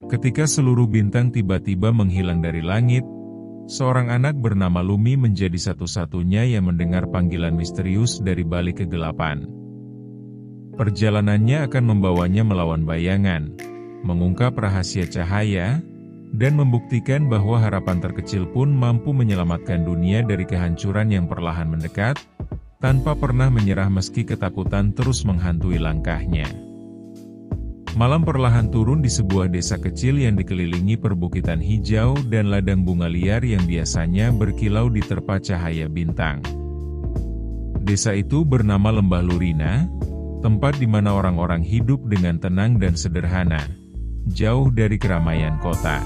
Ketika seluruh bintang tiba-tiba menghilang dari langit, seorang anak bernama Lumi menjadi satu-satunya yang mendengar panggilan misterius dari balik kegelapan. Perjalanannya akan membawanya melawan bayangan, mengungkap rahasia cahaya, dan membuktikan bahwa harapan terkecil pun mampu menyelamatkan dunia dari kehancuran yang perlahan mendekat, tanpa pernah menyerah meski ketakutan terus menghantui langkahnya. Malam perlahan turun di sebuah desa kecil yang dikelilingi perbukitan hijau dan ladang bunga liar yang biasanya berkilau diterpa cahaya bintang. Desa itu bernama Lembah Lurina, tempat di mana orang-orang hidup dengan tenang dan sederhana, jauh dari keramaian kota.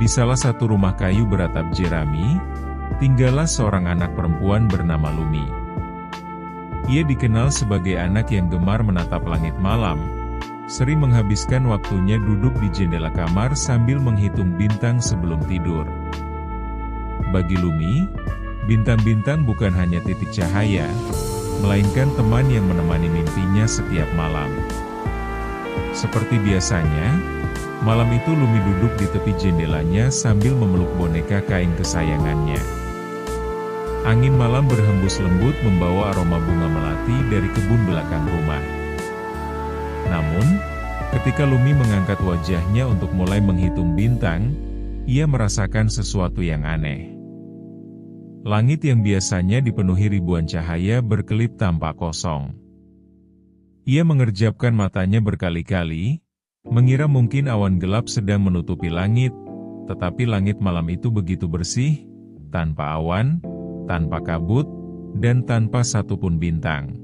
Di salah satu rumah kayu beratap jerami, tinggallah seorang anak perempuan bernama Lumi. Ia dikenal sebagai anak yang gemar menatap langit malam, sering menghabiskan waktunya duduk di jendela kamar sambil menghitung bintang sebelum tidur. Bagi Lumi, bintang-bintang bukan hanya titik cahaya, melainkan teman yang menemani mimpinya setiap malam. Seperti biasanya, malam itu Lumi duduk di tepi jendelanya sambil memeluk boneka kain kesayangannya. Angin malam berhembus lembut membawa aroma bunga melati dari kebun belakang rumah. Namun, ketika Lumi mengangkat wajahnya untuk mulai menghitung bintang, ia merasakan sesuatu yang aneh. Langit yang biasanya dipenuhi ribuan cahaya berkelip tampak kosong. Ia mengerjapkan matanya berkali-kali, mengira mungkin awan gelap sedang menutupi langit, tetapi langit malam itu begitu bersih, tanpa awan, tanpa kabut, dan tanpa satupun bintang.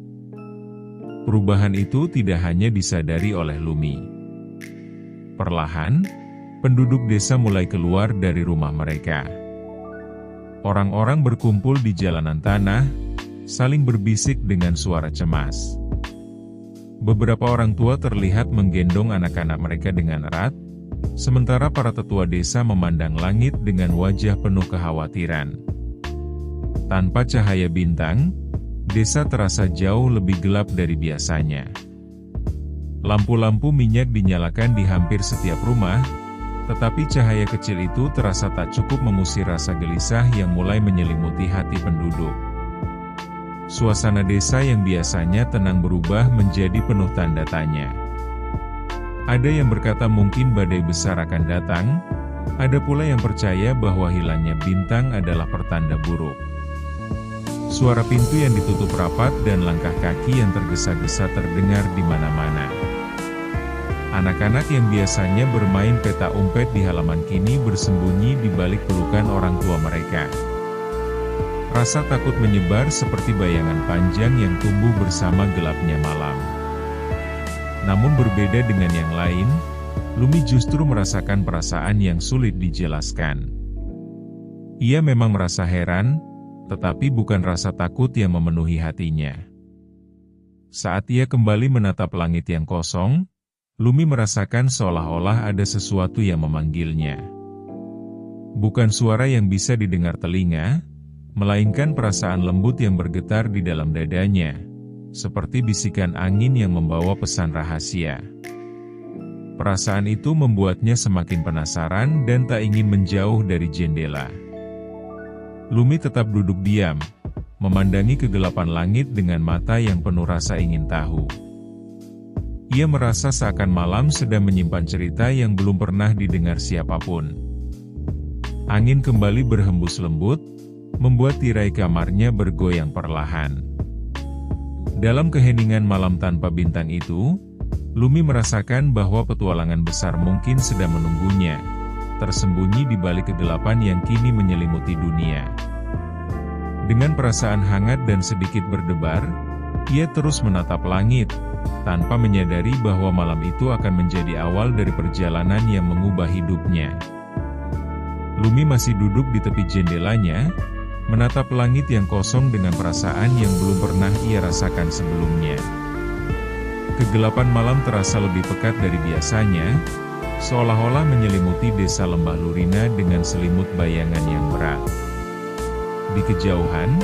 Perubahan itu tidak hanya disadari oleh Lumi. Perlahan, penduduk desa mulai keluar dari rumah mereka. Orang-orang berkumpul di jalanan tanah, saling berbisik dengan suara cemas. Beberapa orang tua terlihat menggendong anak-anak mereka dengan erat, sementara para tetua desa memandang langit dengan wajah penuh kekhawatiran. Tanpa cahaya bintang, desa terasa jauh lebih gelap dari biasanya. Lampu-lampu minyak dinyalakan di hampir setiap rumah, tetapi cahaya kecil itu terasa tak cukup mengusir rasa gelisah yang mulai menyelimuti hati penduduk. Suasana desa yang biasanya tenang berubah menjadi penuh tanda tanya. Ada yang berkata mungkin badai besar akan datang, ada pula yang percaya bahwa hilangnya bintang adalah pertanda buruk. Suara pintu yang ditutup rapat dan langkah kaki yang tergesa-gesa terdengar di mana-mana. Anak-anak yang biasanya bermain peta umpet di halaman kini bersembunyi di balik pelukan orang tua mereka. Rasa takut menyebar seperti bayangan panjang yang tumbuh bersama gelapnya malam. Namun berbeda dengan yang lain, Lumi justru merasakan perasaan yang sulit dijelaskan. Ia memang merasa heran, tetapi bukan rasa takut yang memenuhi hatinya. Saat ia kembali menatap langit yang kosong, Lumi merasakan seolah-olah ada sesuatu yang memanggilnya. Bukan suara yang bisa didengar telinga, melainkan perasaan lembut yang bergetar di dalam dadanya, seperti bisikan angin yang membawa pesan rahasia. Perasaan itu membuatnya semakin penasaran dan tak ingin menjauh dari jendela. Lumi tetap duduk diam, memandangi kegelapan langit dengan mata yang penuh rasa ingin tahu. Ia merasa seakan malam sedang menyimpan cerita yang belum pernah didengar siapapun. Angin kembali berhembus lembut, membuat tirai kamarnya bergoyang perlahan. Dalam keheningan malam tanpa bintang itu, Lumi merasakan bahwa petualangan besar mungkin sedang menunggunya, tersembunyi di balik kegelapan yang kini menyelimuti dunia. Dengan perasaan hangat dan sedikit berdebar, ia terus menatap langit, tanpa menyadari bahwa malam itu akan menjadi awal dari perjalanan yang mengubah hidupnya. Lumi masih duduk di tepi jendelanya, menatap langit yang kosong dengan perasaan yang belum pernah ia rasakan sebelumnya. Kegelapan malam terasa lebih pekat dari biasanya, seolah-olah menyelimuti desa Lembah Lurina dengan selimut bayangan yang berat. Di kejauhan,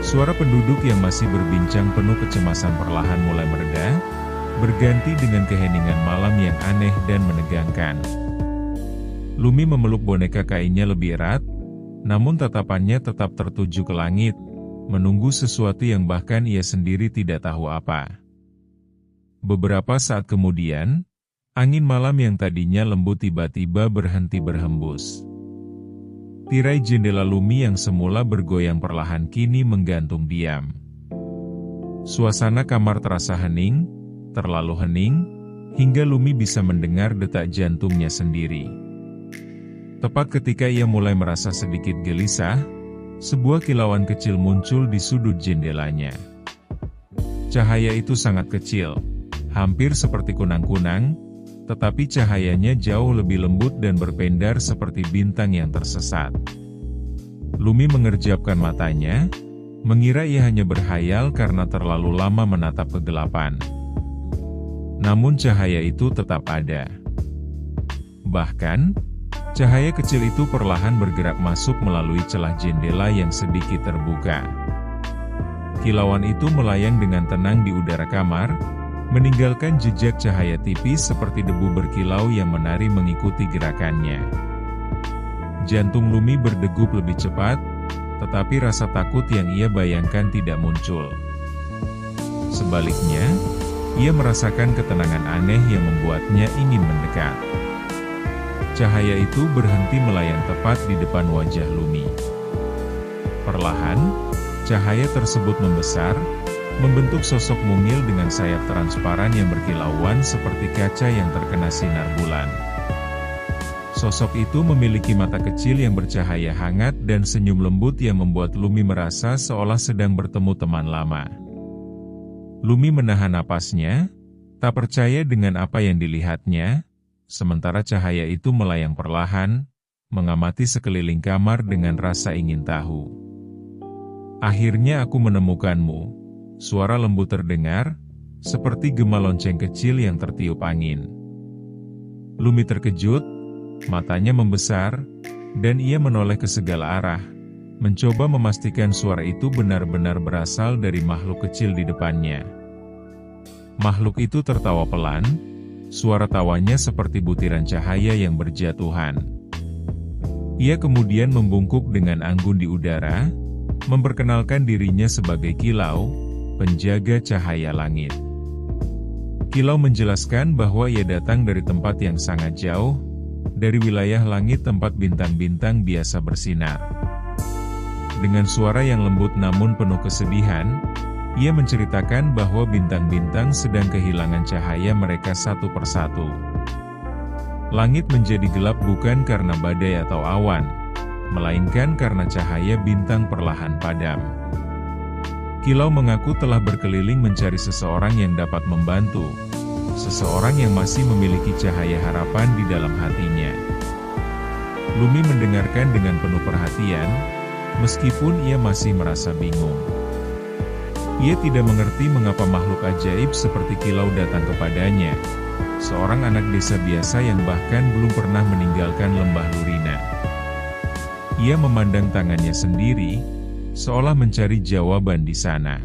suara penduduk yang masih berbincang penuh kecemasan perlahan mulai mereda, berganti dengan keheningan malam yang aneh dan menegangkan. Lumi memeluk boneka kainnya lebih erat, namun tatapannya tetap tertuju ke langit, menunggu sesuatu yang bahkan ia sendiri tidak tahu apa. Beberapa saat kemudian, angin malam yang tadinya lembut tiba-tiba berhenti berhembus. Tirai jendela Lumi yang semula bergoyang perlahan kini menggantung diam. Suasana kamar terasa hening, terlalu hening, hingga Lumi bisa mendengar detak jantungnya sendiri. Tepat ketika ia mulai merasa sedikit gelisah, sebuah kilauan kecil muncul di sudut jendelanya. Cahaya itu sangat kecil, hampir seperti kunang-kunang, tetapi cahayanya jauh lebih lembut dan berpendar seperti bintang yang tersesat. Lumi mengerjapkan matanya, mengira ia hanya berhayal karena terlalu lama menatap kegelapan. Namun cahaya itu tetap ada. Bahkan, cahaya kecil itu perlahan bergerak masuk melalui celah jendela yang sedikit terbuka. Kilauan itu melayang dengan tenang di udara kamar, meninggalkan jejak cahaya tipis seperti debu berkilau yang menari mengikuti gerakannya. Jantung Lumi berdegup lebih cepat, tetapi rasa takut yang ia bayangkan tidak muncul. Sebaliknya, ia merasakan ketenangan aneh yang membuatnya ingin mendekat. Cahaya itu berhenti melayang tepat di depan wajah Lumi. Perlahan, cahaya tersebut membesar, membentuk sosok mungil dengan sayap transparan yang berkilauan seperti kaca yang terkena sinar bulan. Sosok itu memiliki mata kecil yang bercahaya hangat dan senyum lembut yang membuat Lumi merasa seolah sedang bertemu teman lama. Lumi menahan napasnya, tak percaya dengan apa yang dilihatnya, sementara cahaya itu melayang perlahan, mengamati sekeliling kamar dengan rasa ingin tahu. "Akhirnya aku menemukanmu," suara lembut terdengar, seperti gema lonceng kecil yang tertiup angin. Lumi terkejut, matanya membesar, dan ia menoleh ke segala arah, mencoba memastikan suara itu benar-benar berasal dari makhluk kecil di depannya. Makhluk itu tertawa pelan, suara tawanya seperti butiran cahaya yang berjatuhan. Ia kemudian membungkuk dengan anggun di udara, memperkenalkan dirinya sebagai Kilau, penjaga cahaya langit. Kilau menjelaskan bahwa ia datang dari tempat yang sangat jauh, dari wilayah langit tempat bintang-bintang biasa bersinar. Dengan suara yang lembut namun penuh kesedihan, ia menceritakan bahwa bintang-bintang sedang kehilangan cahaya mereka satu persatu. Langit menjadi gelap bukan karena badai atau awan, melainkan karena cahaya bintang perlahan padam. Kilau mengaku telah berkeliling mencari seseorang yang dapat membantu, seseorang yang masih memiliki cahaya harapan di dalam hatinya. Lumi mendengarkan dengan penuh perhatian, meskipun ia masih merasa bingung. Ia tidak mengerti mengapa makhluk ajaib seperti Kilau datang kepadanya, seorang anak desa biasa yang bahkan belum pernah meninggalkan lembah Lurina. Ia memandang tangannya sendiri, seolah mencari jawaban di sana.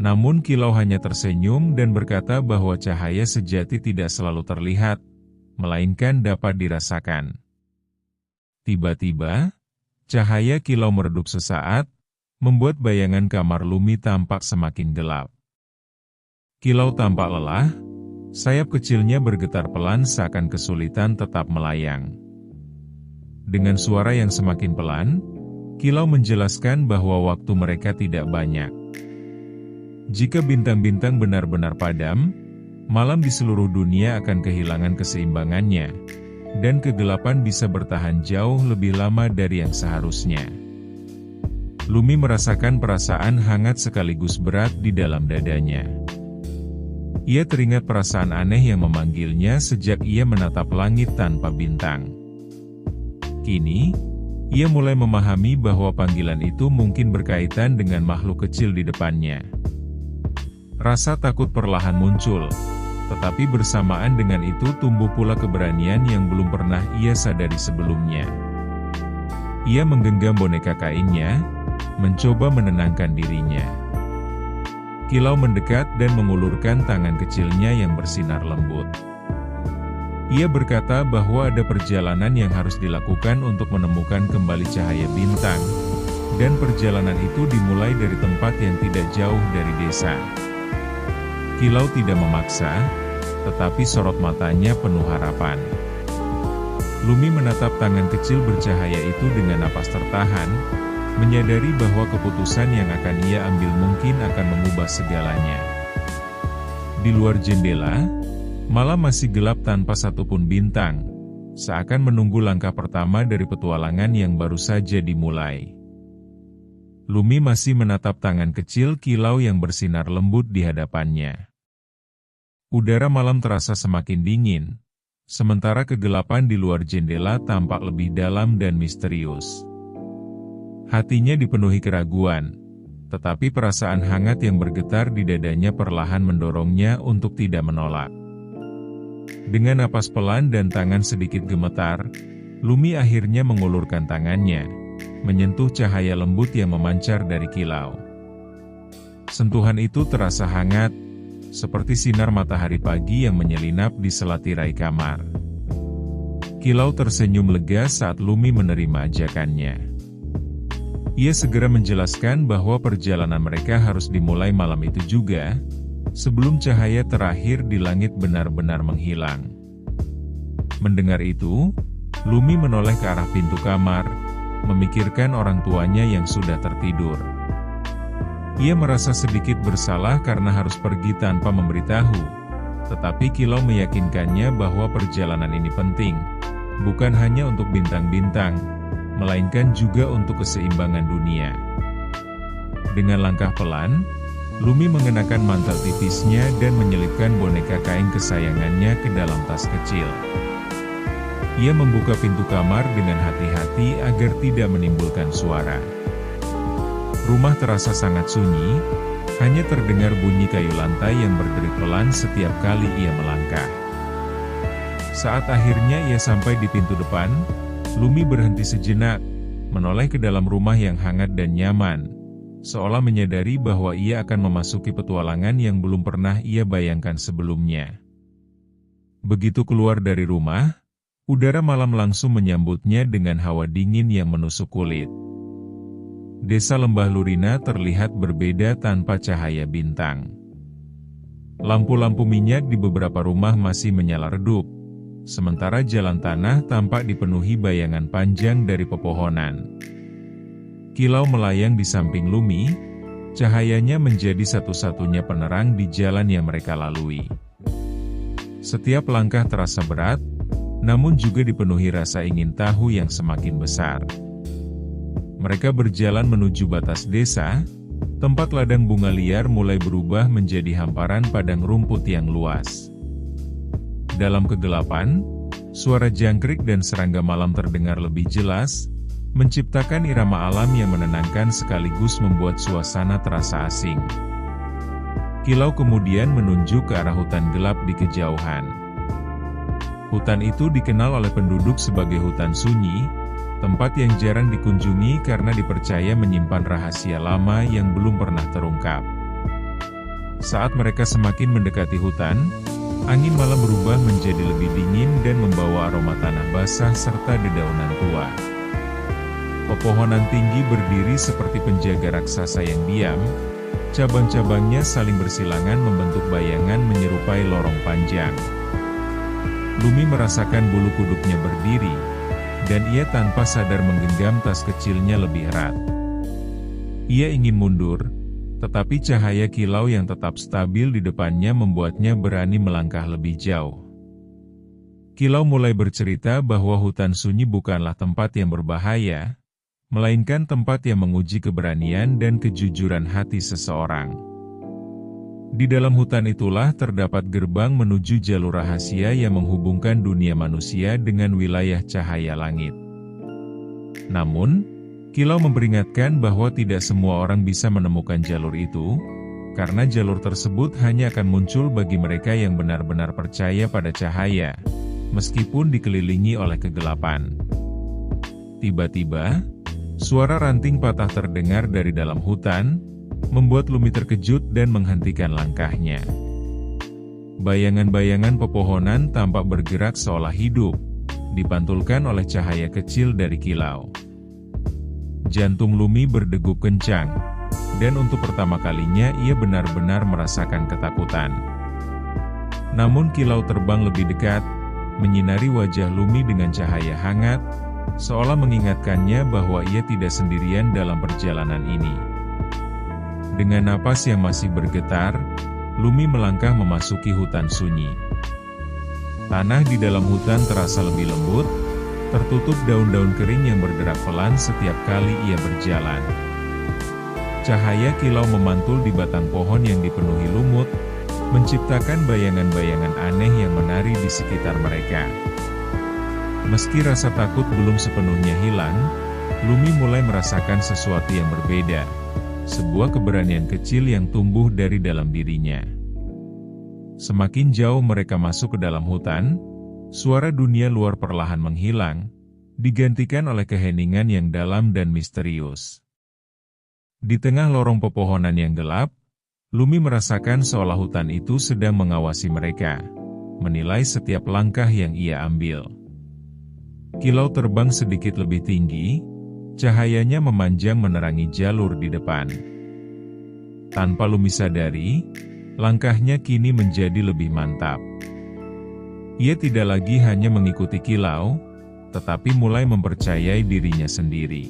Namun Kilau hanya tersenyum dan berkata bahwa cahaya sejati tidak selalu terlihat, melainkan dapat dirasakan. Tiba-tiba, cahaya Kilau meredup sesaat, membuat bayangan kamar Lumi tampak semakin gelap. Kilau tampak lelah, sayap kecilnya bergetar pelan seakan kesulitan tetap melayang. Dengan suara yang semakin pelan, Kilau menjelaskan bahwa waktu mereka tidak banyak. Jika bintang-bintang benar-benar padam, malam di seluruh dunia akan kehilangan keseimbangannya, dan kegelapan bisa bertahan jauh lebih lama dari yang seharusnya. Lumi merasakan perasaan hangat sekaligus berat di dalam dadanya. Ia teringat perasaan aneh yang memanggilnya sejak ia menatap langit tanpa bintang. Kini, ia mulai memahami bahwa panggilan itu mungkin berkaitan dengan makhluk kecil di depannya. Rasa takut perlahan muncul, tetapi bersamaan dengan itu tumbuh pula keberanian yang belum pernah ia sadari sebelumnya. Ia menggenggam boneka kainnya, mencoba menenangkan dirinya. Kilau mendekat dan mengulurkan tangan kecilnya yang bersinar lembut. Ia berkata bahwa ada perjalanan yang harus dilakukan untuk menemukan kembali cahaya bintang, dan perjalanan itu dimulai dari tempat yang tidak jauh dari desa. Kilau tidak memaksa, tetapi sorot matanya penuh harapan. Lumi menatap tangan kecil bercahaya itu dengan napas tertahan, menyadari bahwa keputusan yang akan ia ambil mungkin akan mengubah segalanya. Di luar jendela, malam masih gelap tanpa satupun bintang, seakan menunggu langkah pertama dari petualangan yang baru saja dimulai. Lumi masih menatap tangan kecil kilau yang bersinar lembut di hadapannya. Udara malam terasa semakin dingin, sementara kegelapan di luar jendela tampak lebih dalam dan misterius. Hatinya dipenuhi keraguan, tetapi perasaan hangat yang bergetar di dadanya perlahan mendorongnya untuk tidak menolak. Dengan napas pelan dan tangan sedikit gemetar, Lumi akhirnya mengulurkan tangannya, menyentuh cahaya lembut yang memancar dari kilau. Sentuhan itu terasa hangat, seperti sinar matahari pagi yang menyelinap di selatirai kamar. Kilau tersenyum lega saat Lumi menerima ajakannya. Ia segera menjelaskan bahwa perjalanan mereka harus dimulai malam itu juga, sebelum cahaya terakhir di langit benar-benar menghilang. Mendengar itu, Lumi menoleh ke arah pintu kamar, memikirkan orang tuanya yang sudah tertidur. Ia merasa sedikit bersalah karena harus pergi tanpa memberitahu, tetapi kilau meyakinkannya bahwa perjalanan ini penting, bukan hanya untuk bintang-bintang, melainkan juga untuk keseimbangan dunia. Dengan langkah pelan, Lumi mengenakan mantel tipisnya dan menyelipkan boneka kain kesayangannya ke dalam tas kecil. Ia membuka pintu kamar dengan hati-hati agar tidak menimbulkan suara. Rumah terasa sangat sunyi, hanya terdengar bunyi kayu lantai yang berderit pelan setiap kali ia melangkah. Saat akhirnya ia sampai di pintu depan, Lumi berhenti sejenak, menoleh ke dalam rumah yang hangat dan nyaman, seolah menyadari bahwa ia akan memasuki petualangan yang belum pernah ia bayangkan sebelumnya. Begitu keluar dari rumah, udara malam langsung menyambutnya dengan hawa dingin yang menusuk kulit. Desa Lembah Lurina terlihat berbeda tanpa cahaya bintang. Lampu-lampu minyak di beberapa rumah masih menyala redup, sementara jalan tanah tampak dipenuhi bayangan panjang dari pepohonan. Kilau melayang di samping Lumi, cahayanya menjadi satu-satunya penerang di jalan yang mereka lalui. Setiap langkah terasa berat, namun juga dipenuhi rasa ingin tahu yang semakin besar. Mereka berjalan menuju batas desa, tempat ladang bunga liar mulai berubah menjadi hamparan padang rumput yang luas. Dalam kegelapan, suara jangkrik dan serangga malam terdengar lebih jelas, menciptakan irama alam yang menenangkan sekaligus membuat suasana terasa asing. Kilau kemudian menunjuk ke arah hutan gelap di kejauhan. Hutan itu dikenal oleh penduduk sebagai hutan sunyi, tempat yang jarang dikunjungi karena dipercaya menyimpan rahasia lama yang belum pernah terungkap. Saat mereka semakin mendekati hutan, angin malam berubah menjadi lebih dingin dan membawa aroma tanah basah serta dedaunan tua. Pepohonan tinggi berdiri seperti penjaga raksasa yang diam, cabang-cabangnya saling bersilangan membentuk bayangan menyerupai lorong panjang. Lumi merasakan bulu kuduknya berdiri, dan ia tanpa sadar menggenggam tas kecilnya lebih erat. Ia ingin mundur, tetapi cahaya kilau yang tetap stabil di depannya membuatnya berani melangkah lebih jauh. Kilau mulai bercerita bahwa hutan sunyi bukanlah tempat yang berbahaya, melainkan tempat yang menguji keberanian dan kejujuran hati seseorang. Di dalam hutan itulah terdapat gerbang menuju jalur rahasia yang menghubungkan dunia manusia dengan wilayah cahaya langit. Namun, Kilau memperingatkan bahwa tidak semua orang bisa menemukan jalur itu, karena jalur tersebut hanya akan muncul bagi mereka yang benar-benar percaya pada cahaya, meskipun dikelilingi oleh kegelapan. Tiba-tiba, suara ranting patah terdengar dari dalam hutan, membuat Lumi terkejut dan menghentikan langkahnya. Bayangan-bayangan pepohonan tampak bergerak seolah hidup, dipantulkan oleh cahaya kecil dari kilau. Jantung Lumi berdegup kencang, dan untuk pertama kalinya ia benar-benar merasakan ketakutan. Namun kilau terbang lebih dekat, menyinari wajah Lumi dengan cahaya hangat, seolah mengingatkannya bahwa ia tidak sendirian dalam perjalanan ini. Dengan napas yang masih bergetar, Lumi melangkah memasuki hutan sunyi. Tanah di dalam hutan terasa lebih lembut, tertutup daun-daun kering yang bergerak pelan setiap kali ia berjalan. Cahaya kilau memantul di batang pohon yang dipenuhi lumut, menciptakan bayangan-bayangan aneh yang menari di sekitar mereka. Meski rasa takut belum sepenuhnya hilang, Lumi mulai merasakan sesuatu yang berbeda. Sebuah keberanian kecil yang tumbuh dari dalam dirinya. Semakin jauh mereka masuk ke dalam hutan, suara dunia luar perlahan menghilang, digantikan oleh keheningan yang dalam dan misterius. Di tengah lorong pepohonan yang gelap, Lumi merasakan seolah hutan itu sedang mengawasi mereka, menilai setiap langkah yang ia ambil. Kilau terbang sedikit lebih tinggi, cahayanya memanjang menerangi jalur di depan. Tanpa Lumi sadari, langkahnya kini menjadi lebih mantap. Ia tidak lagi hanya mengikuti kilau, tetapi mulai mempercayai dirinya sendiri.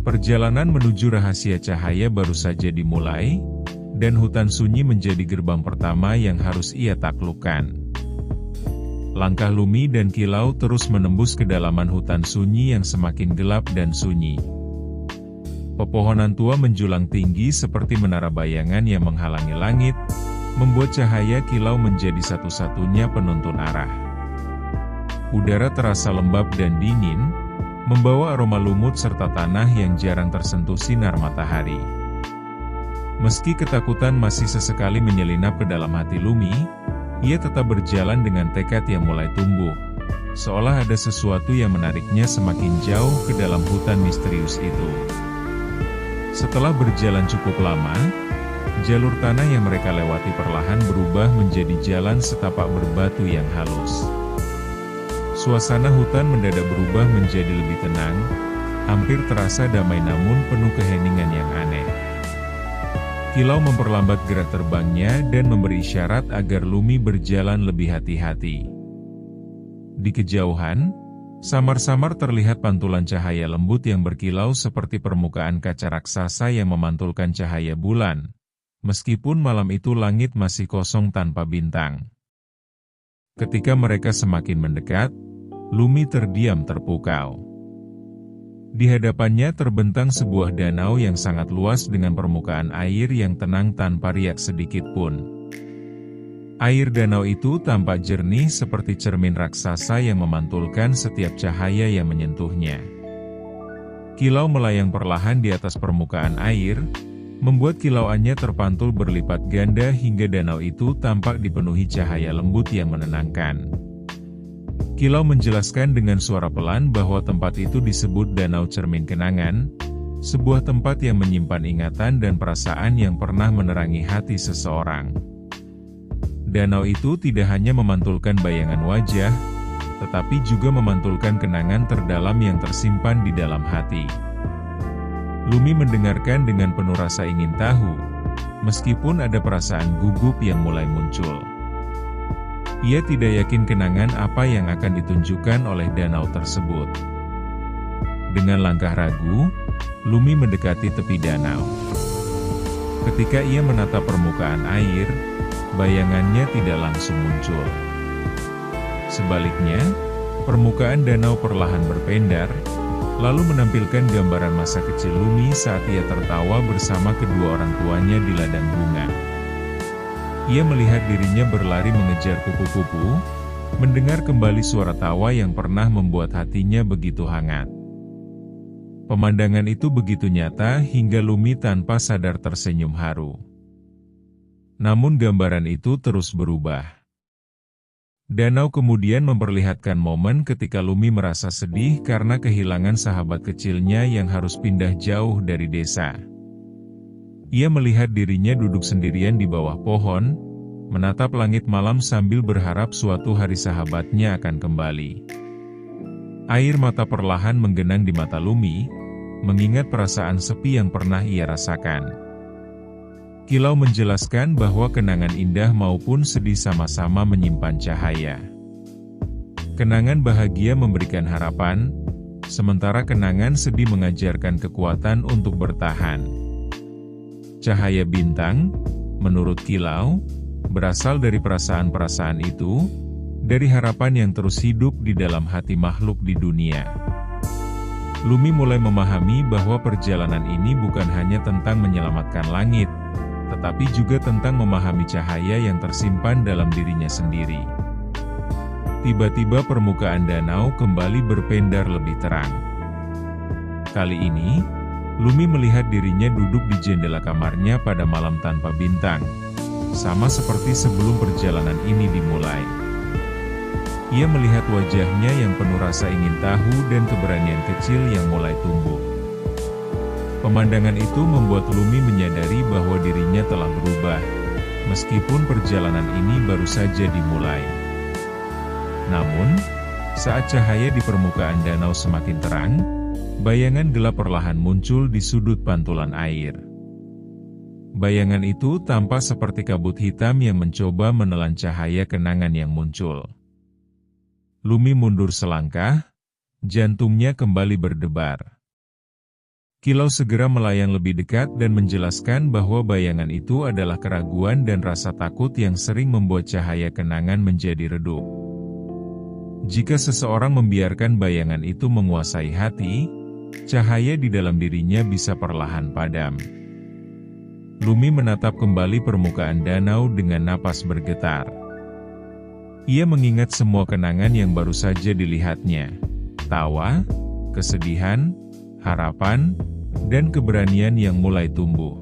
Perjalanan menuju rahasia cahaya baru saja dimulai, dan hutan sunyi menjadi gerbang pertama yang harus ia taklukkan. Langkah Lumi dan kilau terus menembus kedalaman hutan sunyi yang semakin gelap dan sunyi. Pepohonan tua menjulang tinggi seperti menara bayangan yang menghalangi langit, membuat cahaya kilau menjadi satu-satunya penuntun arah. Udara terasa lembab dan dingin, membawa aroma lumut serta tanah yang jarang tersentuh sinar matahari. Meski ketakutan masih sesekali menyelinap ke dalam hati Lumi, ia tetap berjalan dengan tekad yang mulai tumbuh, seolah ada sesuatu yang menariknya semakin jauh ke dalam hutan misterius itu. Setelah berjalan cukup lama, jalur tanah yang mereka lewati perlahan berubah menjadi jalan setapak berbatu yang halus. Suasana hutan mendadak berubah menjadi lebih tenang, hampir terasa damai namun penuh keheningan yang aneh. Kilau memperlambat gerak terbangnya dan memberi isyarat agar Lumi berjalan lebih hati-hati. Di kejauhan, samar-samar terlihat pantulan cahaya lembut yang berkilau seperti permukaan kaca raksasa yang memantulkan cahaya bulan, meskipun malam itu langit masih kosong tanpa bintang. Ketika mereka semakin mendekat, Lumi terdiam terpukau. Di hadapannya terbentang sebuah danau yang sangat luas dengan permukaan air yang tenang tanpa riak sedikit pun. Air danau itu tampak jernih seperti cermin raksasa yang memantulkan setiap cahaya yang menyentuhnya. Kilau melayang perlahan di atas permukaan air, membuat kilauannya terpantul berlipat ganda hingga danau itu tampak dipenuhi cahaya lembut yang menenangkan. Kilau menjelaskan dengan suara pelan bahwa tempat itu disebut Danau Cermin Kenangan, sebuah tempat yang menyimpan ingatan dan perasaan yang pernah menerangi hati seseorang. Danau itu tidak hanya memantulkan bayangan wajah, tetapi juga memantulkan kenangan terdalam yang tersimpan di dalam hati. Lumi mendengarkan dengan penuh rasa ingin tahu, meskipun ada perasaan gugup yang mulai muncul. Ia tidak yakin kenangan apa yang akan ditunjukkan oleh danau tersebut. Dengan langkah ragu, Lumi mendekati tepi danau. Ketika ia menatap permukaan air, bayangannya tidak langsung muncul. Sebaliknya, permukaan danau perlahan berpendar, lalu menampilkan gambaran masa kecil Lumi saat ia tertawa bersama kedua orang tuanya di ladang bunga. Ia melihat dirinya berlari mengejar kupu-kupu, mendengar kembali suara tawa yang pernah membuat hatinya begitu hangat. Pemandangan itu begitu nyata hingga Lumi tanpa sadar tersenyum haru. Namun gambaran itu terus berubah. Danau kemudian memperlihatkan momen ketika Lumi merasa sedih karena kehilangan sahabat kecilnya yang harus pindah jauh dari desa. Ia melihat dirinya duduk sendirian di bawah pohon, menatap langit malam sambil berharap suatu hari sahabatnya akan kembali. Air mata perlahan menggenang di mata Lumi, mengingat perasaan sepi yang pernah ia rasakan. Kilau menjelaskan bahwa kenangan indah maupun sedih sama-sama menyimpan cahaya. Kenangan bahagia memberikan harapan, sementara kenangan sedih mengajarkan kekuatan untuk bertahan. Cahaya bintang, menurut Kilau, berasal dari perasaan-perasaan itu, dari harapan yang terus hidup di dalam hati makhluk di dunia. Lumi mulai memahami bahwa perjalanan ini bukan hanya tentang menyelamatkan langit, tetapi juga tentang memahami cahaya yang tersimpan dalam dirinya sendiri. Tiba-tiba permukaan danau kembali berpendar lebih terang. Kali ini, Lumi melihat dirinya duduk di jendela kamarnya pada malam tanpa bintang, sama seperti sebelum perjalanan ini dimulai. Ia melihat wajahnya yang penuh rasa ingin tahu dan keberanian kecil yang mulai tumbuh. Pemandangan itu membuat Lumi menyadari bahwa dirinya telah berubah, meskipun perjalanan ini baru saja dimulai. Namun, saat cahaya di permukaan danau semakin terang, bayangan gelap perlahan muncul di sudut pantulan air. Bayangan itu tampak seperti kabut hitam yang mencoba menelan cahaya kenangan yang muncul. Lumi mundur selangkah, jantungnya kembali berdebar. Kilau segera melayang lebih dekat dan menjelaskan bahwa bayangan itu adalah keraguan dan rasa takut yang sering membuat cahaya kenangan menjadi redup. Jika seseorang membiarkan bayangan itu menguasai hati, cahaya di dalam dirinya bisa perlahan padam. Lumi menatap kembali permukaan danau dengan napas bergetar. Ia mengingat semua kenangan yang baru saja dilihatnya. Tawa, kesedihan, harapan, dan keberanian yang mulai tumbuh.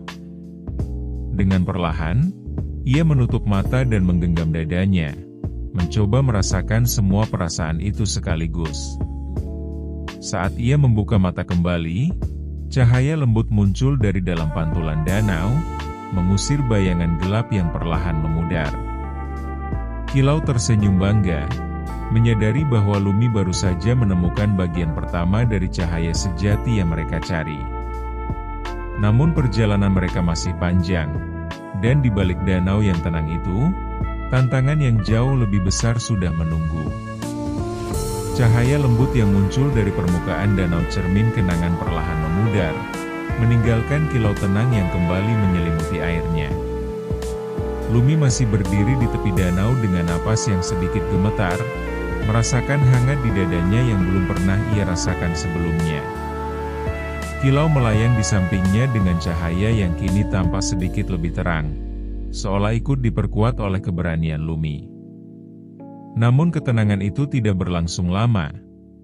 Dengan perlahan, ia menutup mata dan menggenggam dadanya, mencoba merasakan semua perasaan itu sekaligus. Saat ia membuka mata kembali, cahaya lembut muncul dari dalam pantulan danau, mengusir bayangan gelap yang perlahan memudar. Kilau tersenyum bangga, menyadari bahwa Lumi baru saja menemukan bagian pertama dari cahaya sejati yang mereka cari. Namun perjalanan mereka masih panjang, dan di balik danau yang tenang itu, tantangan yang jauh lebih besar sudah menunggu. Cahaya lembut yang muncul dari permukaan danau cermin kenangan perlahan memudar, meninggalkan kilau tenang yang kembali menyelimuti airnya. Lumi masih berdiri di tepi danau dengan napas yang sedikit gemetar, merasakan hangat di dadanya yang belum pernah ia rasakan sebelumnya. Kilau melayang di sampingnya dengan cahaya yang kini tampak sedikit lebih terang, seolah ikut diperkuat oleh keberanian Lumi. Namun ketenangan itu tidak berlangsung lama,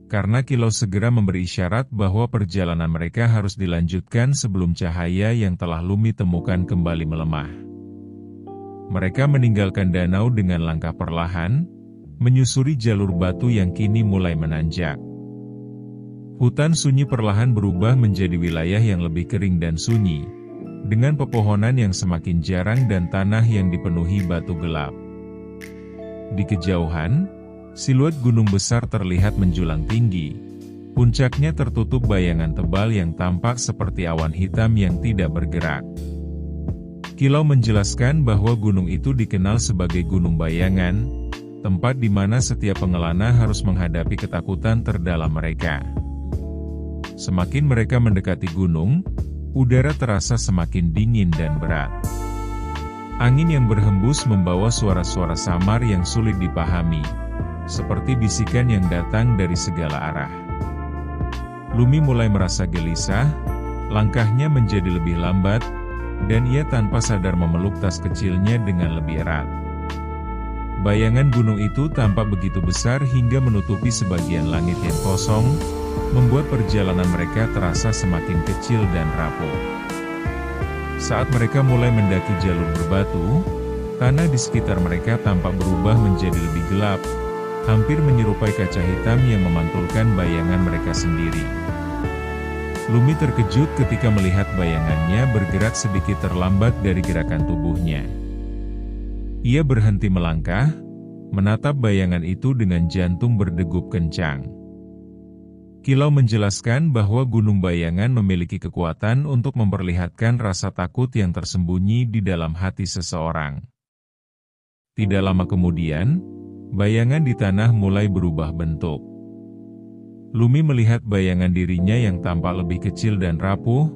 karena Kilau segera memberi isyarat bahwa perjalanan mereka harus dilanjutkan sebelum cahaya yang telah Lumi temukan kembali melemah. Mereka meninggalkan danau dengan langkah perlahan, menyusuri jalur batu yang kini mulai menanjak. Hutan sunyi perlahan berubah menjadi wilayah yang lebih kering dan sunyi, dengan pepohonan yang semakin jarang dan tanah yang dipenuhi batu gelap. Di kejauhan, siluet gunung besar terlihat menjulang tinggi. Puncaknya tertutup bayangan tebal yang tampak seperti awan hitam yang tidak bergerak. Kilau menjelaskan bahwa gunung itu dikenal sebagai Gunung Bayangan, tempat di mana setiap pengelana harus menghadapi ketakutan terdalam mereka. Semakin mereka mendekati gunung, udara terasa semakin dingin dan berat. Angin yang berhembus membawa suara-suara samar yang sulit dipahami, seperti bisikan yang datang dari segala arah. Lumi mulai merasa gelisah, langkahnya menjadi lebih lambat, dan ia tanpa sadar memeluk tas kecilnya dengan lebih erat. Bayangan gunung itu tampak begitu besar hingga menutupi sebagian langit yang kosong, membuat perjalanan mereka terasa semakin kecil dan rapuh. Saat mereka mulai mendaki jalur berbatu, tanah di sekitar mereka tampak berubah menjadi lebih gelap, hampir menyerupai kaca hitam yang memantulkan bayangan mereka sendiri. Lumi terkejut ketika melihat bayangannya bergerak sedikit terlambat dari gerakan tubuhnya. Ia berhenti melangkah, menatap bayangan itu dengan jantung berdegup kencang. Kilau menjelaskan bahwa Gunung Bayangan memiliki kekuatan untuk memperlihatkan rasa takut yang tersembunyi di dalam hati seseorang. Tidak lama kemudian, bayangan di tanah mulai berubah bentuk. Lumi melihat bayangan dirinya yang tampak lebih kecil dan rapuh,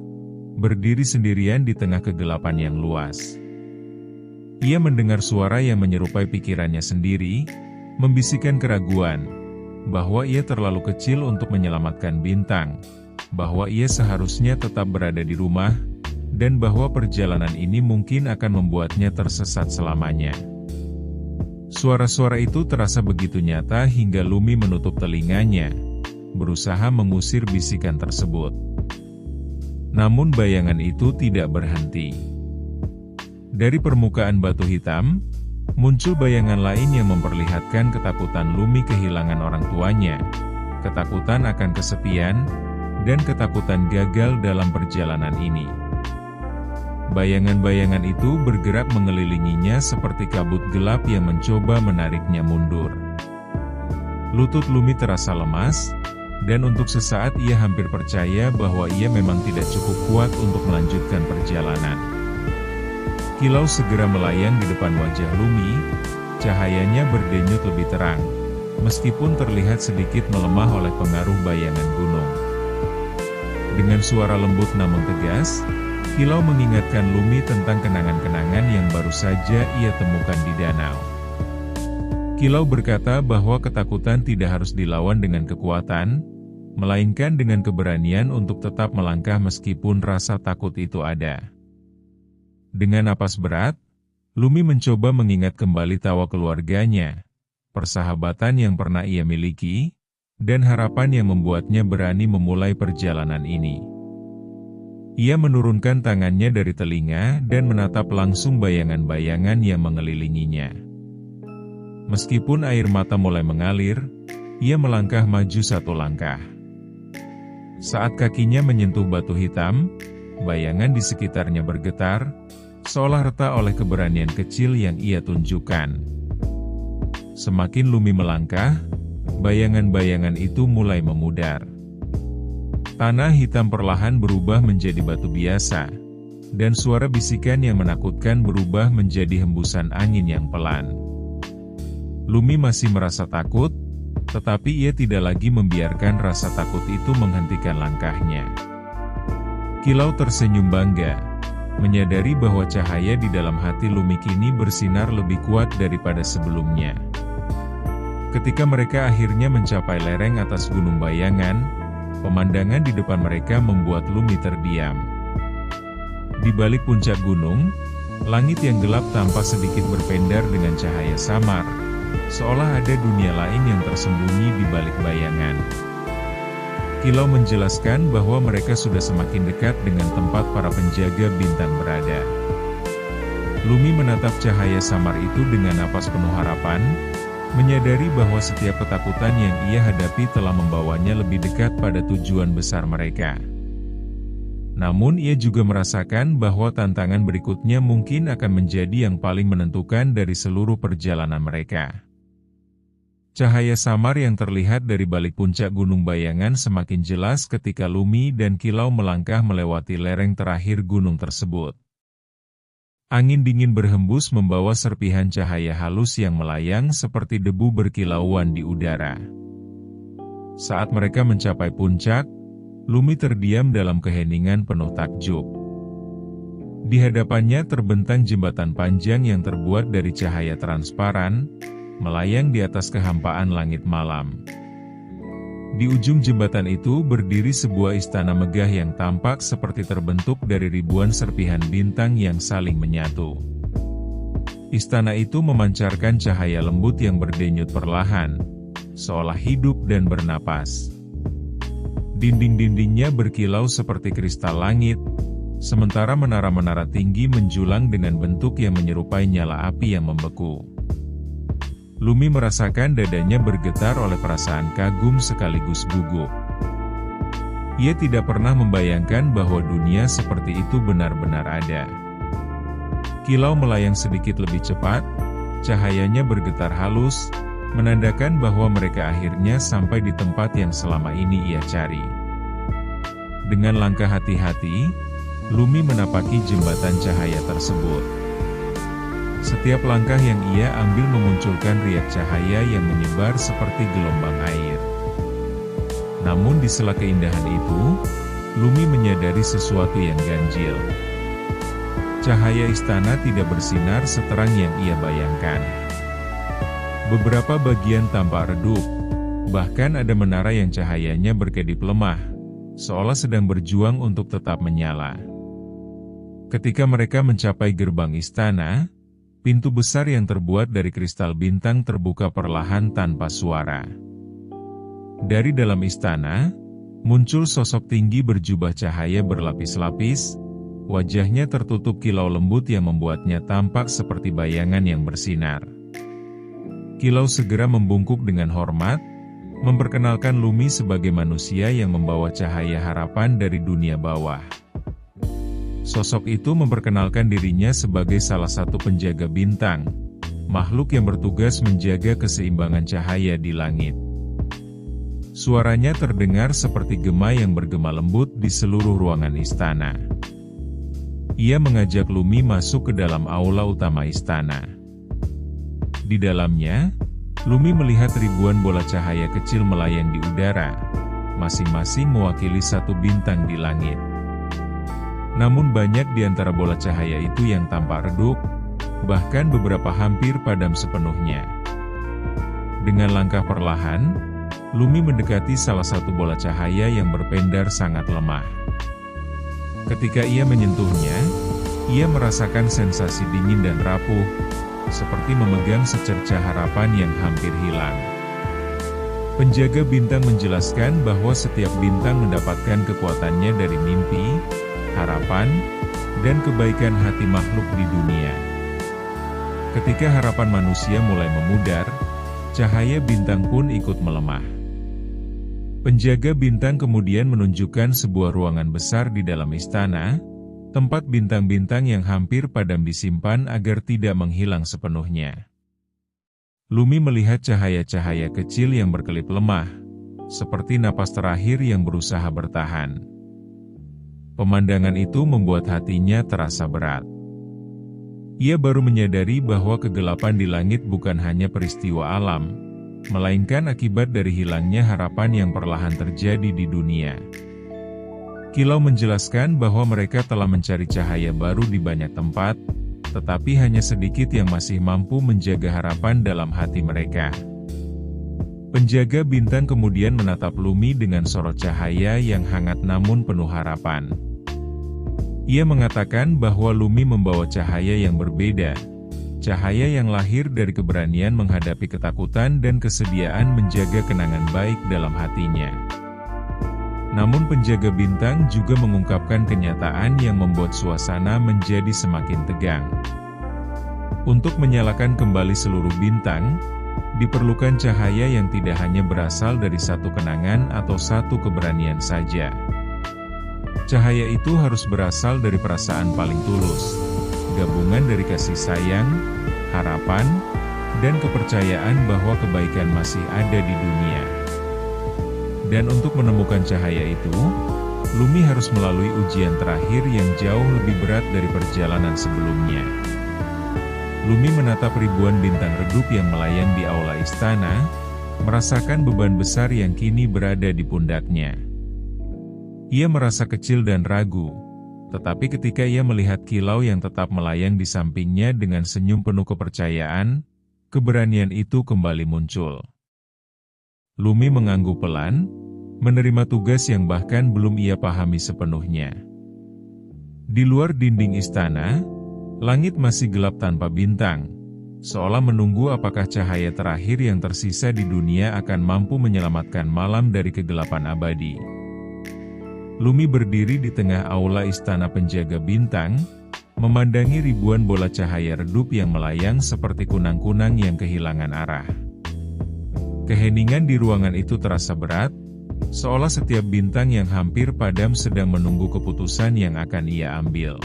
berdiri sendirian di tengah kegelapan yang luas. Ia mendengar suara yang menyerupai pikirannya sendiri, membisikkan keraguan, bahwa ia terlalu kecil untuk menyelamatkan Bintang, bahwa ia seharusnya tetap berada di rumah, dan bahwa perjalanan ini mungkin akan membuatnya tersesat selamanya. Suara-suara itu terasa begitu nyata hingga Lumi menutup telinganya, berusaha mengusir bisikan tersebut. Namun bayangan itu tidak berhenti. Dari permukaan batu hitam, muncul bayangan lain yang memperlihatkan ketakutan Lumi kehilangan orang tuanya, ketakutan akan kesepian, dan ketakutan gagal dalam perjalanan ini. Bayangan-bayangan itu bergerak mengelilinginya seperti kabut gelap yang mencoba menariknya mundur. Lutut Lumi terasa lemas, dan untuk sesaat ia hampir percaya bahwa ia memang tidak cukup kuat untuk melanjutkan perjalanan. Kilau segera melayang di depan wajah Lumi, cahayanya berdenyut lebih terang, meskipun terlihat sedikit melemah oleh pengaruh bayangan gunung. Dengan suara lembut namun tegas, Kilau mengingatkan Lumi tentang kenangan-kenangan yang baru saja ia temukan di danau. Kilau berkata bahwa ketakutan tidak harus dilawan dengan kekuatan, melainkan dengan keberanian untuk tetap melangkah meskipun rasa takut itu ada. Dengan napas berat, Lumi mencoba mengingat kembali tawa keluarganya, persahabatan yang pernah ia miliki, dan harapan yang membuatnya berani memulai perjalanan ini. Ia menurunkan tangannya dari telinga dan menatap langsung bayangan-bayangan yang mengelilinginya. Meskipun air mata mulai mengalir, ia melangkah maju satu langkah. Saat kakinya menyentuh batu hitam, bayangan di sekitarnya bergetar, seolah retak oleh keberanian kecil yang ia tunjukkan. Semakin Lumi melangkah, bayangan-bayangan itu mulai memudar. Tanah hitam perlahan berubah menjadi batu biasa, dan suara bisikan yang menakutkan berubah menjadi hembusan angin yang pelan. Lumi masih merasa takut, tetapi ia tidak lagi membiarkan rasa takut itu menghentikan langkahnya. Kilau tersenyum bangga, menyadari bahwa cahaya di dalam hati Lumi kini bersinar lebih kuat daripada sebelumnya. Ketika mereka akhirnya mencapai lereng atas Gunung Bayangan, pemandangan di depan mereka membuat Lumi terdiam. Di balik puncak gunung, langit yang gelap tampak sedikit berpendar dengan cahaya samar, seolah ada dunia lain yang tersembunyi di balik bayangan. Kilau menjelaskan bahwa mereka sudah semakin dekat dengan tempat para penjaga Bintang berada. Lumi menatap cahaya samar itu dengan napas penuh harapan, menyadari bahwa setiap ketakutan yang ia hadapi telah membawanya lebih dekat pada tujuan besar mereka. Namun ia juga merasakan bahwa tantangan berikutnya mungkin akan menjadi yang paling menentukan dari seluruh perjalanan mereka. Cahaya samar yang terlihat dari balik puncak Gunung Bayangan semakin jelas ketika Lumi dan Kilau melangkah melewati lereng terakhir gunung tersebut. Angin dingin berhembus membawa serpihan cahaya halus yang melayang seperti debu berkilauan di udara. Saat mereka mencapai puncak, Lumi terdiam dalam keheningan penuh takjub. Di hadapannya terbentang jembatan panjang yang terbuat dari cahaya transparan, melayang di atas kehampaan langit malam. Di ujung jembatan itu berdiri sebuah istana megah yang tampak seperti terbentuk dari ribuan serpihan bintang yang saling menyatu. Istana itu memancarkan cahaya lembut yang berdenyut perlahan, seolah hidup dan bernapas. Dinding-dindingnya berkilau seperti kristal langit, sementara menara-menara tinggi menjulang dengan bentuk yang menyerupai nyala api yang membeku. Lumi merasakan dadanya bergetar oleh perasaan kagum sekaligus gugup. Ia tidak pernah membayangkan bahwa dunia seperti itu benar-benar ada. Kilau melayang sedikit lebih cepat, cahayanya bergetar halus, menandakan bahwa mereka akhirnya sampai di tempat yang selama ini ia cari. Dengan langkah hati-hati, Lumi menapaki jembatan cahaya tersebut. Setiap langkah yang ia ambil memunculkan riak cahaya yang menyebar seperti gelombang air. Namun di sela keindahan itu, Lumi menyadari sesuatu yang ganjil. Cahaya istana tidak bersinar seterang yang ia bayangkan. Beberapa bagian tampak redup, bahkan ada menara yang cahayanya berkedip lemah, seolah sedang berjuang untuk tetap menyala. Ketika mereka mencapai gerbang istana, pintu besar yang terbuat dari kristal bintang terbuka perlahan tanpa suara. Dari dalam istana, muncul sosok tinggi berjubah cahaya berlapis-lapis, wajahnya tertutup kilau lembut yang membuatnya tampak seperti bayangan yang bersinar. Kilau segera membungkuk dengan hormat, memperkenalkan Lumi sebagai manusia yang membawa cahaya harapan dari dunia bawah. Sosok itu memperkenalkan dirinya sebagai salah satu penjaga bintang, makhluk yang bertugas menjaga keseimbangan cahaya di langit. Suaranya terdengar seperti gema yang bergema lembut di seluruh ruangan istana. Ia mengajak Lumi masuk ke dalam aula utama istana. Di dalamnya, Lumi melihat ribuan bola cahaya kecil melayang di udara, masing-masing mewakili satu bintang di langit. Namun banyak di antara bola cahaya itu yang tampak redup, bahkan beberapa hampir padam sepenuhnya. Dengan langkah perlahan, Lumi mendekati salah satu bola cahaya yang berpendar sangat lemah. Ketika ia menyentuhnya, ia merasakan sensasi dingin dan rapuh, seperti memegang secercah harapan yang hampir hilang. Penjaga bintang menjelaskan bahwa setiap bintang mendapatkan kekuatannya dari mimpi, harapan, dan kebaikan hati makhluk di dunia. Ketika harapan manusia mulai memudar, cahaya bintang pun ikut melemah. Penjaga bintang kemudian menunjukkan sebuah ruangan besar di dalam istana, tempat bintang-bintang yang hampir padam disimpan agar tidak menghilang sepenuhnya. Lumi melihat cahaya-cahaya kecil yang berkelip lemah, seperti napas terakhir yang berusaha bertahan. Pemandangan itu membuat hatinya terasa berat. Ia baru menyadari bahwa kegelapan di langit bukan hanya peristiwa alam, melainkan akibat dari hilangnya harapan yang perlahan terjadi di dunia. Kilau menjelaskan bahwa mereka telah mencari cahaya baru di banyak tempat, tetapi hanya sedikit yang masih mampu menjaga harapan dalam hati mereka. Penjaga bintang kemudian menatap Lumi dengan sorot cahaya yang hangat namun penuh harapan. Ia mengatakan bahwa Lumi membawa cahaya yang berbeda, cahaya yang lahir dari keberanian menghadapi ketakutan dan kesediaan menjaga kenangan baik dalam hatinya. Namun penjaga bintang juga mengungkapkan kenyataan yang membuat suasana menjadi semakin tegang. Untuk menyalakan kembali seluruh bintang, diperlukan cahaya yang tidak hanya berasal dari satu kenangan atau satu keberanian saja. Cahaya itu harus berasal dari perasaan paling tulus, gabungan dari kasih sayang, harapan, dan kepercayaan bahwa kebaikan masih ada di dunia. Dan untuk menemukan cahaya itu, Lumi harus melalui ujian terakhir yang jauh lebih berat dari perjalanan sebelumnya. Lumi menatap ribuan bintang redup yang melayang di aula istana, merasakan beban besar yang kini berada di pundaknya. Ia merasa kecil dan ragu, tetapi ketika ia melihat kilau yang tetap melayang di sampingnya dengan senyum penuh kepercayaan, keberanian itu kembali muncul. Lumi mengangguk pelan, menerima tugas yang bahkan belum ia pahami sepenuhnya. Di luar dinding istana, langit masih gelap tanpa bintang, seolah menunggu apakah cahaya terakhir yang tersisa di dunia akan mampu menyelamatkan malam dari kegelapan abadi. Lumi berdiri di tengah aula istana penjaga bintang, memandangi ribuan bola cahaya redup yang melayang seperti kunang-kunang yang kehilangan arah. Keheningan di ruangan itu terasa berat, seolah setiap bintang yang hampir padam sedang menunggu keputusan yang akan ia ambil.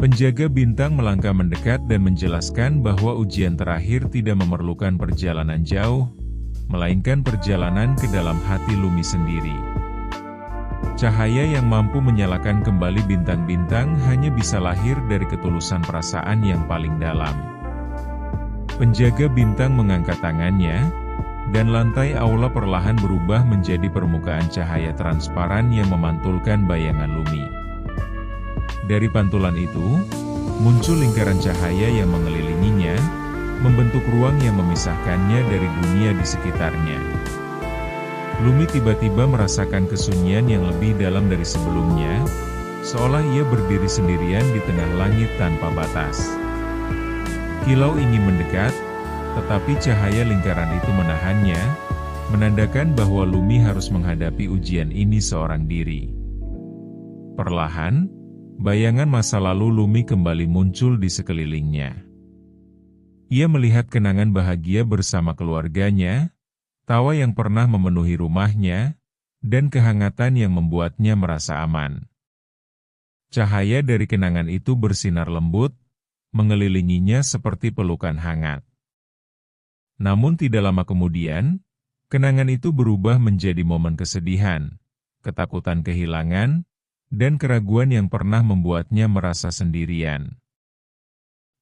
Penjaga bintang melangkah mendekat dan menjelaskan bahwa ujian terakhir tidak memerlukan perjalanan jauh, melainkan perjalanan ke dalam hati Lumi sendiri. Cahaya yang mampu menyalakan kembali bintang-bintang hanya bisa lahir dari ketulusan perasaan yang paling dalam. Penjaga bintang mengangkat tangannya, dan lantai aula perlahan berubah menjadi permukaan cahaya transparan yang memantulkan bayangan Lumi. Dari pantulan itu, muncul lingkaran cahaya yang mengelilinginya, membentuk ruang yang memisahkannya dari dunia di sekitarnya. Lumi tiba-tiba merasakan kesunyian yang lebih dalam dari sebelumnya, seolah ia berdiri sendirian di tengah langit tanpa batas. Kilau ingin mendekat, tetapi cahaya lingkaran itu menahannya, menandakan bahwa Lumi harus menghadapi ujian ini seorang diri. Perlahan, bayangan masa lalu Lumi kembali muncul di sekelilingnya. Ia melihat kenangan bahagia bersama keluarganya, tawa yang pernah memenuhi rumahnya, dan kehangatan yang membuatnya merasa aman. Cahaya dari kenangan itu bersinar lembut, mengelilinginya seperti pelukan hangat. Namun tidak lama kemudian, kenangan itu berubah menjadi momen kesedihan, ketakutan kehilangan, dan keraguan yang pernah membuatnya merasa sendirian.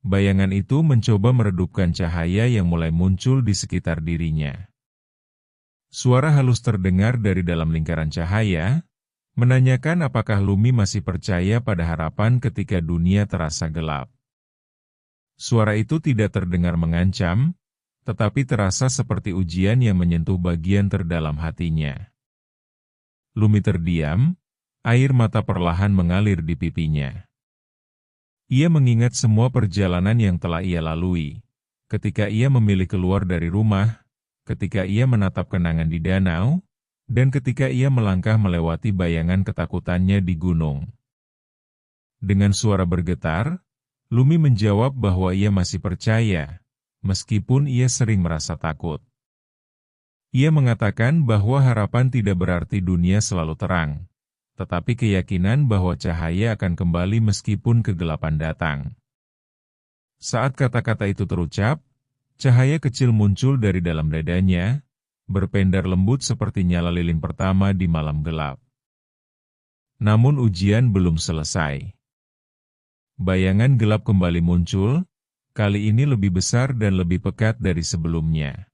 Bayangan itu mencoba meredupkan cahaya yang mulai muncul di sekitar dirinya. Suara halus terdengar dari dalam lingkaran cahaya, menanyakan apakah Lumi masih percaya pada harapan ketika dunia terasa gelap. Suara itu tidak terdengar mengancam, tetapi terasa seperti ujian yang menyentuh bagian terdalam hatinya. Lumi terdiam, air mata perlahan mengalir di pipinya. Ia mengingat semua perjalanan yang telah ia lalui, ketika ia memilih keluar dari rumah, ketika ia menatap kenangan di danau, dan ketika ia melangkah melewati bayangan ketakutannya di gunung. Dengan suara bergetar, Lumi menjawab bahwa ia masih percaya, meskipun ia sering merasa takut. Ia mengatakan bahwa harapan tidak berarti dunia selalu terang, tetapi keyakinan bahwa cahaya akan kembali meskipun kegelapan datang. Saat kata-kata itu terucap, cahaya kecil muncul dari dalam dadanya, berpendar lembut seperti nyala lilin pertama di malam gelap. Namun ujian belum selesai. Bayangan gelap kembali muncul, kali ini lebih besar dan lebih pekat dari sebelumnya.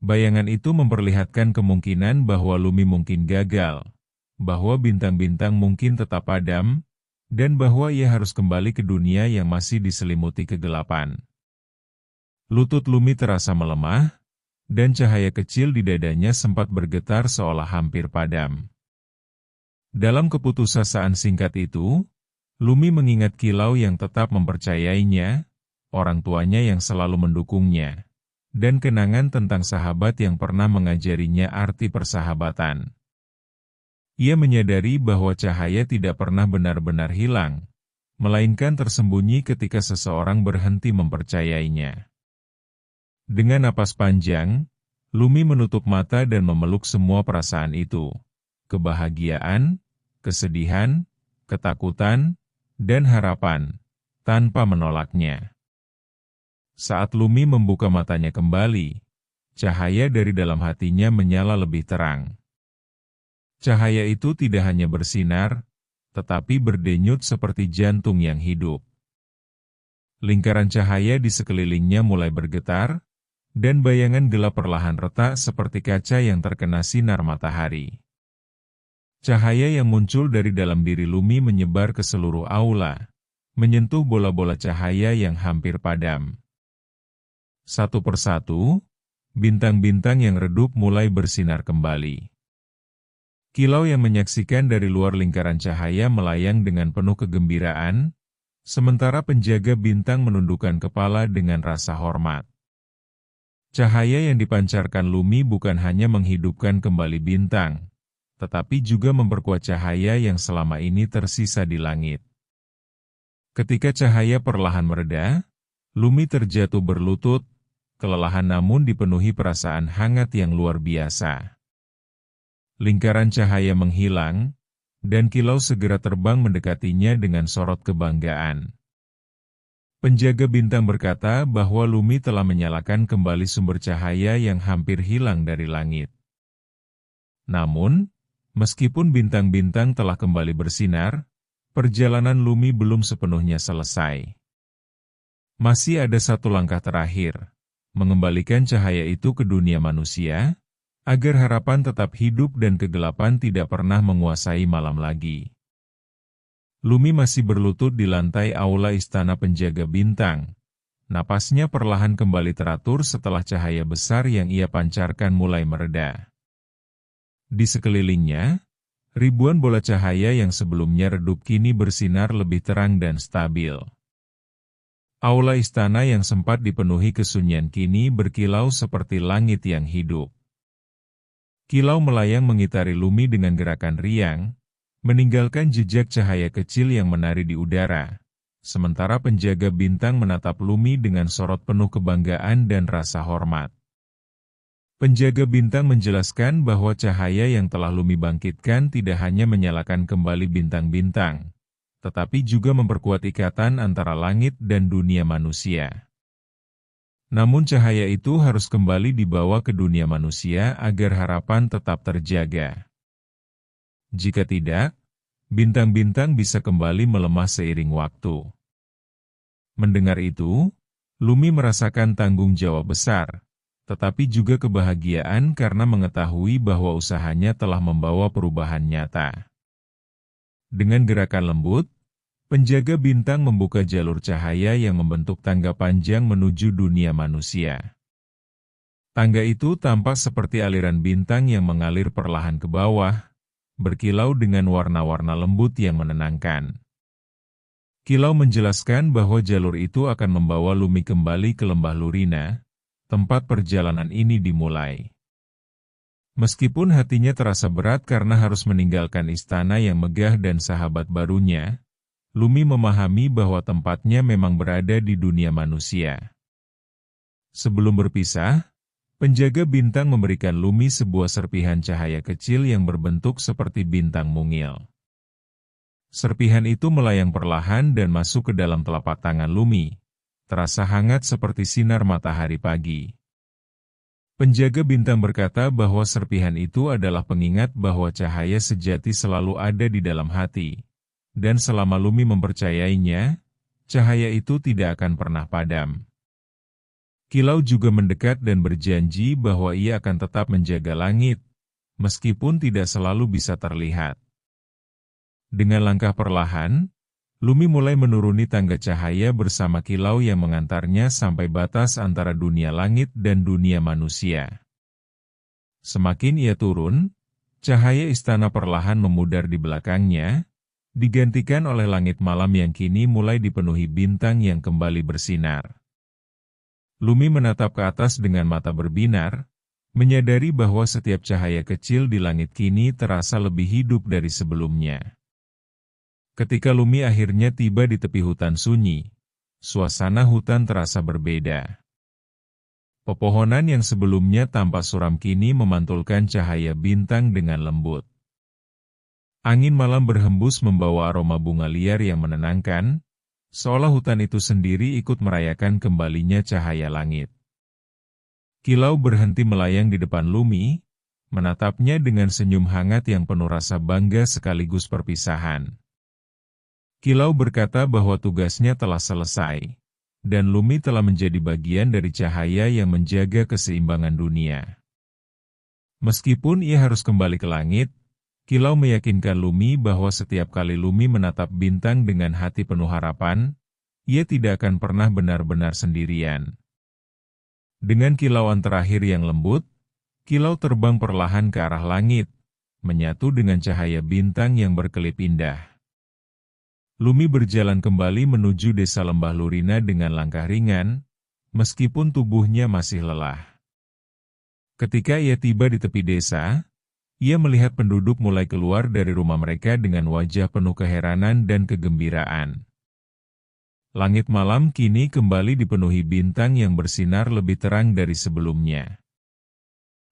Bayangan itu memperlihatkan kemungkinan bahwa Lumi mungkin gagal, bahwa bintang-bintang mungkin tetap padam, dan bahwa ia harus kembali ke dunia yang masih diselimuti kegelapan. Lutut Lumi terasa melemah, dan cahaya kecil di dadanya sempat bergetar seolah hampir padam. Dalam keputusasaan singkat itu, Lumi mengingat Kilau yang tetap mempercayainya, orang tuanya yang selalu mendukungnya, dan kenangan tentang sahabat yang pernah mengajarinya arti persahabatan. Ia menyadari bahwa cahaya tidak pernah benar-benar hilang, melainkan tersembunyi ketika seseorang berhenti mempercayainya. Dengan napas panjang, Lumi menutup mata dan memeluk semua perasaan itu, kebahagiaan, kesedihan, ketakutan, dan harapan, tanpa menolaknya. Saat Lumi membuka matanya kembali, cahaya dari dalam hatinya menyala lebih terang. Cahaya itu tidak hanya bersinar, tetapi berdenyut seperti jantung yang hidup. Lingkaran cahaya di sekelilingnya mulai bergetar, dan bayangan gelap perlahan retak seperti kaca yang terkena sinar matahari. Cahaya yang muncul dari dalam diri Lumi menyebar ke seluruh aula, menyentuh bola-bola cahaya yang hampir padam. Satu persatu, bintang-bintang yang redup mulai bersinar kembali. Kilau yang menyaksikan dari luar lingkaran cahaya melayang dengan penuh kegembiraan, sementara penjaga bintang menundukkan kepala dengan rasa hormat. Cahaya yang dipancarkan Lumi bukan hanya menghidupkan kembali bintang, tetapi juga memperkuat cahaya yang selama ini tersisa di langit. Ketika cahaya perlahan mereda, Lumi terjatuh berlutut, kelelahan namun dipenuhi perasaan hangat yang luar biasa. Lingkaran cahaya menghilang, dan kilau segera terbang mendekatinya dengan sorot kebanggaan. Penjaga bintang berkata bahwa Lumi telah menyalakan kembali sumber cahaya yang hampir hilang dari langit. Namun, meskipun bintang-bintang telah kembali bersinar, perjalanan Lumi belum sepenuhnya selesai. Masih ada satu langkah terakhir, mengembalikan cahaya itu ke dunia manusia, agar harapan tetap hidup dan kegelapan tidak pernah menguasai malam lagi. Lumi masih berlutut di lantai aula istana penjaga bintang. Napasnya perlahan kembali teratur setelah cahaya besar yang ia pancarkan mulai mereda. Di sekelilingnya, ribuan bola cahaya yang sebelumnya redup kini bersinar lebih terang dan stabil. Aula istana yang sempat dipenuhi kesunyian kini berkilau seperti langit yang hidup. Kilau melayang mengitari Lumi dengan gerakan riang, meninggalkan jejak cahaya kecil yang menari di udara, sementara penjaga bintang menatap Lumi dengan sorot penuh kebanggaan dan rasa hormat. Penjaga bintang menjelaskan bahwa cahaya yang telah Lumi bangkitkan tidak hanya menyalakan kembali bintang-bintang, tetapi juga memperkuat ikatan antara langit dan dunia manusia. Namun cahaya itu harus kembali dibawa ke dunia manusia agar harapan tetap terjaga. Jika tidak, bintang-bintang bisa kembali melemah seiring waktu. Mendengar itu, Lumi merasakan tanggung jawab besar, tetapi juga kebahagiaan karena mengetahui bahwa usahanya telah membawa perubahan nyata. Dengan gerakan lembut, penjaga bintang membuka jalur cahaya yang membentuk tangga panjang menuju dunia manusia. Tangga itu tampak seperti aliran bintang yang mengalir perlahan ke bawah, berkilau dengan warna-warna lembut yang menenangkan. Kilau menjelaskan bahwa jalur itu akan membawa Lumi kembali ke lembah Lurina, tempat perjalanan ini dimulai. Meskipun hatinya terasa berat karena harus meninggalkan istana yang megah dan sahabat barunya, Lumi memahami bahwa tempatnya memang berada di dunia manusia. Sebelum berpisah, penjaga bintang memberikan Lumi sebuah serpihan cahaya kecil yang berbentuk seperti bintang mungil. Serpihan itu melayang perlahan dan masuk ke dalam telapak tangan Lumi, terasa hangat seperti sinar matahari pagi. Penjaga bintang berkata bahwa serpihan itu adalah pengingat bahwa cahaya sejati selalu ada di dalam hati. Dan selama Lumi mempercayainya, cahaya itu tidak akan pernah padam. Kilau juga mendekat dan berjanji bahwa ia akan tetap menjaga langit, meskipun tidak selalu bisa terlihat. Dengan langkah perlahan, Lumi mulai menuruni tangga cahaya bersama kilau yang mengantarnya sampai batas antara dunia langit dan dunia manusia. Semakin ia turun, cahaya istana perlahan memudar di belakangnya, digantikan oleh langit malam yang kini mulai dipenuhi bintang yang kembali bersinar. Lumi menatap ke atas dengan mata berbinar, menyadari bahwa setiap cahaya kecil di langit kini terasa lebih hidup dari sebelumnya. Ketika Lumi akhirnya tiba di tepi hutan sunyi, suasana hutan terasa berbeda. Pepohonan yang sebelumnya tampak suram kini memantulkan cahaya bintang dengan lembut. Angin malam berhembus membawa aroma bunga liar yang menenangkan, seolah hutan itu sendiri ikut merayakan kembalinya cahaya langit. Kilau berhenti melayang di depan Lumi, menatapnya dengan senyum hangat yang penuh rasa bangga sekaligus perpisahan. Kilau berkata bahwa tugasnya telah selesai, dan Lumi telah menjadi bagian dari cahaya yang menjaga keseimbangan dunia. Meskipun ia harus kembali ke langit, Kilau meyakinkan Lumi bahwa setiap kali Lumi menatap bintang dengan hati penuh harapan, ia tidak akan pernah benar-benar sendirian. Dengan kilauan terakhir yang lembut, kilau terbang perlahan ke arah langit, menyatu dengan cahaya bintang yang berkelip indah. Lumi berjalan kembali menuju desa Lembah Lurina dengan langkah ringan, meskipun tubuhnya masih lelah. Ketika ia tiba di tepi desa, ia melihat penduduk mulai keluar dari rumah mereka dengan wajah penuh keheranan dan kegembiraan. Langit malam kini kembali dipenuhi bintang yang bersinar lebih terang dari sebelumnya.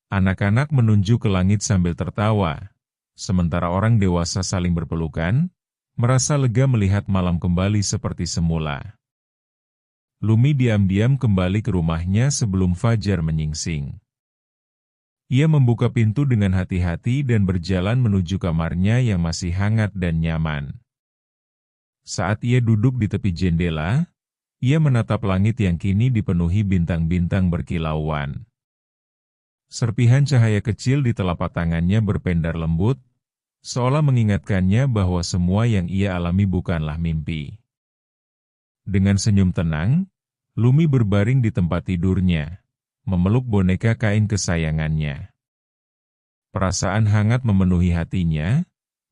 Anak-anak menunjuk ke langit sambil tertawa, sementara orang dewasa saling berpelukan, merasa lega melihat malam kembali seperti semula. Lumi diam-diam kembali ke rumahnya sebelum fajar menyingsing. Ia membuka pintu dengan hati-hati dan berjalan menuju kamarnya yang masih hangat dan nyaman. Saat ia duduk di tepi jendela, ia menatap langit yang kini dipenuhi bintang-bintang berkilauan. Serpihan cahaya kecil di telapak tangannya berpendar lembut, seolah mengingatkannya bahwa semua yang ia alami bukanlah mimpi. Dengan senyum tenang, Lumi berbaring di tempat tidurnya, memeluk boneka kain kesayangannya. Perasaan hangat memenuhi hatinya,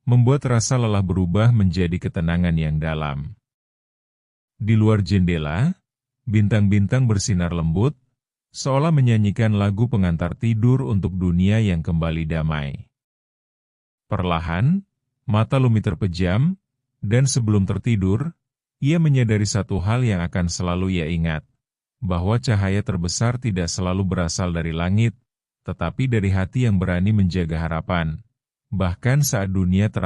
membuat rasa lelah berubah menjadi ketenangan yang dalam. Di luar jendela, bintang-bintang bersinar lembut, seolah menyanyikan lagu pengantar tidur untuk dunia yang kembali damai. Perlahan, mata Lumi terpejam, dan sebelum tertidur, ia menyadari satu hal yang akan selalu ia ingat, bahwa cahaya terbesar tidak selalu berasal dari langit, tetapi dari hati yang berani menjaga harapan, bahkan saat dunia terasa